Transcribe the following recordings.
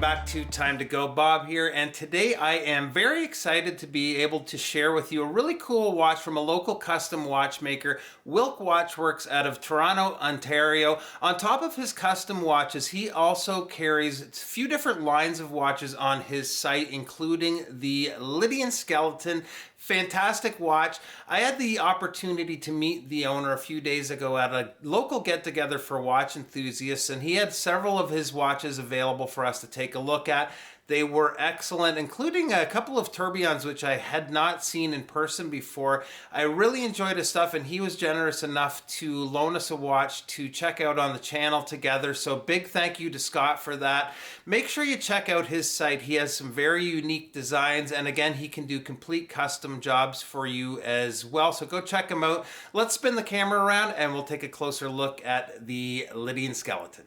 back to Time to Go. Bob here, and today I am very excited to be able to share with you a really cool watch from a local custom watchmaker, Wilk Watchworks out of Toronto, Ontario. On top of his custom watches, he also carries a few different lines of watches on his site, including the Lydian skeleton. Fantastic watch. I had the opportunity to meet the owner a few days ago at a local get-together for watch enthusiasts, and he had several of his watches available for us to take a look at. They were excellent, including a couple of tourbillons, which I had not seen in person before. I really enjoyed his stuff, and he was generous enough to loan us a watch to check out on the channel together. So big thank you to Scott for that. Make sure you check out his site. He has some very unique designs, and again, he can do complete custom jobs for you as well. So go check him out. Let's spin the camera around, and we'll take a closer look at the Lydian skeleton.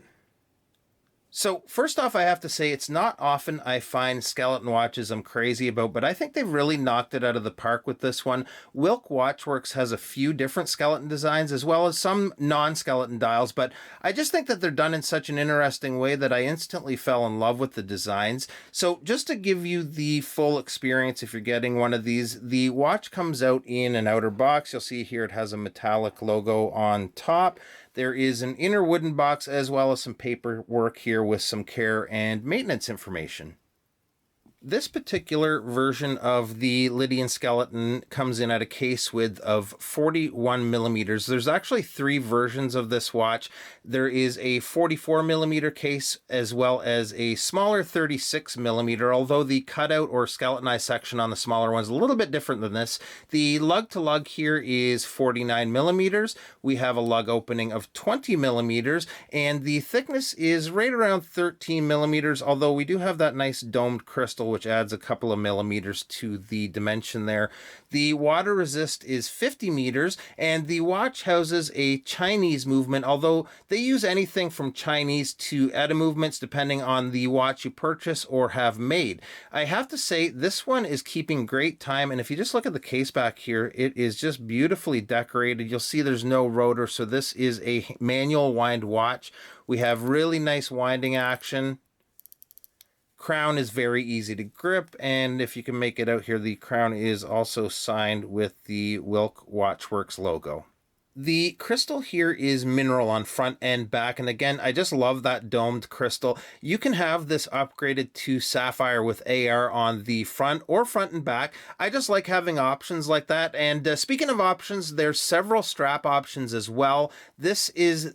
So first off, I have to say it's not often I find skeleton watches I'm crazy about, but I think they've really knocked it out of the park with this one. Wilk Watchworks has a few different skeleton designs as well as some non-skeleton dials, but I just think that they're done in such an interesting way that I instantly fell in love with the designs. So just to give you the full experience, if you're getting one of these, the watch comes out in an outer box. You'll see here it has a metallic logo on top. There is an inner wooden box as well as some paperwork here with some care and maintenance information. This particular version of the Lydian skeleton comes in at a case width of 41 millimeters. There's actually three versions of this watch. There is a 44 millimeter case as well as a smaller 36 millimeter, although the cutout or skeletonized section on the smaller one is a little bit different than this. The lug to lug here is 49 millimeters. We have a lug opening of 20 millimeters, and the thickness is right around 13 millimeters, although we do have that nice domed crystal which adds a couple of millimeters to the dimension there. The water resist is 50 meters, and the watch houses a Chinese movement, although they use anything from Chinese to ETA movements depending on the watch you purchase or have made. I have to say this one is keeping great time, and if you just look at the case back here, it is just beautifully decorated. You'll see there's no rotor, so this is a manual wind watch. We have really nice winding action. Crown is very easy to grip, and if you can make it out here, the crown is also signed with the Wilk Watchworks logo. The crystal here is mineral on front and back, and again, I just love that domed crystal. You can have this upgraded to sapphire with AR on the front or front and back. I just like having options like that, and speaking of options, there's several strap options as well. This is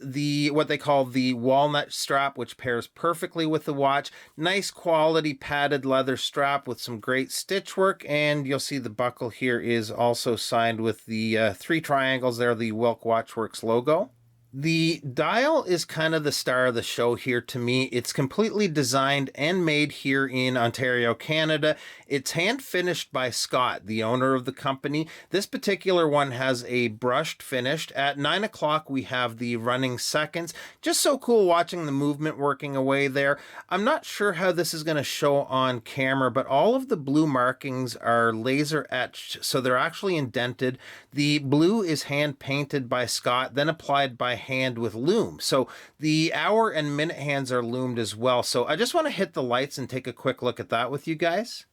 what they call the Walnut Strap, which pairs perfectly with the watch. Nice quality padded leather strap with some great stitch work, and you'll see the buckle here is also signed with the three triangles there, the Wilk Watchworks logo. The dial is kind of the star of the show here to me. It's completely designed and made here in Ontario, Canada. It's hand finished by Scott, the owner of the company. This particular one has a brushed finish. At 9 o'clock, we have the running seconds. Just so cool watching the movement working away there. I'm not sure how this is going to show on camera, but all of the blue markings are laser etched, so they're actually indented. The blue is hand painted by Scott, then applied by hand with loom. So the hour and minute hands are loomed as well. So I just want to hit the lights and take a quick look at that with you guys.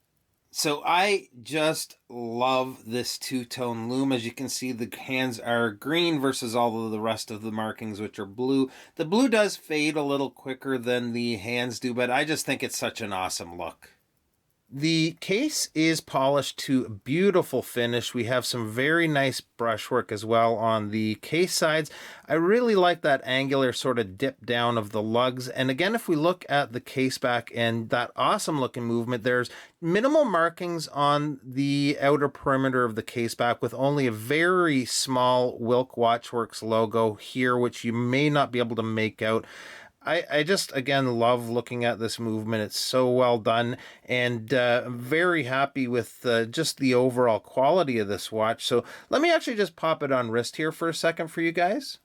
So I just love this two-tone loom. As you can see, the hands are green versus all of the rest of the markings, which are blue. The blue does fade a little quicker than the hands do, but I just think it's such an awesome look. The case is polished to a beautiful finish. We have some very nice brushwork as well on the case sides. I really like that angular sort of dip down of the lugs. And again, if we look at the case back and that awesome looking movement, there's minimal markings on the outer perimeter of the case back with only a very small Wilk Watchworks logo here, which you may not be able to make out. I just, again, love looking at this movement. It's so well done, and I'm very happy with just the overall quality of this watch. So let me actually just pop it on wrist here for a second for you guys.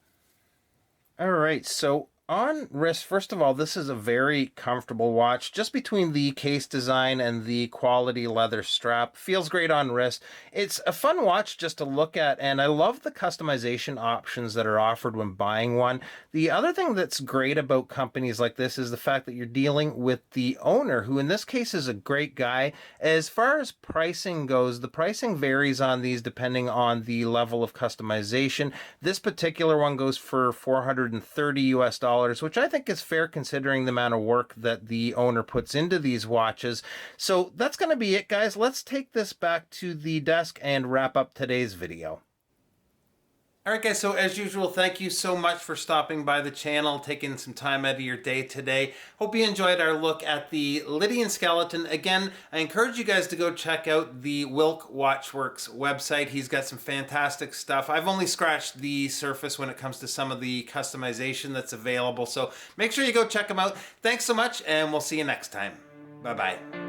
All right, so On wrist, first of all, this is a very comfortable watch. Just between the case design and the quality leather strap, feels great on wrist. It's a fun watch just to look at, and I love the customization options that are offered when buying one. The other thing that's great about companies like this is the fact that you're dealing with the owner, who in this case is a great guy. As far as pricing goes, the pricing varies on these depending on the level of customization. This particular one goes for 430 US dollars, which I think is fair considering the amount of work that the owner puts into these watches. So that's going to be it, guys. Let's take this back to the desk and wrap up today's video. All right, guys, so as usual, thank you so much for stopping by the channel, taking some time out of your day today. Hope you enjoyed our look at the Lydian skeleton. Again, I encourage you guys to go check out the Wilk Watchworks website. He's got some fantastic stuff. I've only scratched the surface when it comes to some of the customization that's available, so make sure you go check him out. Thanks so much, and we'll see you next time. Bye-bye.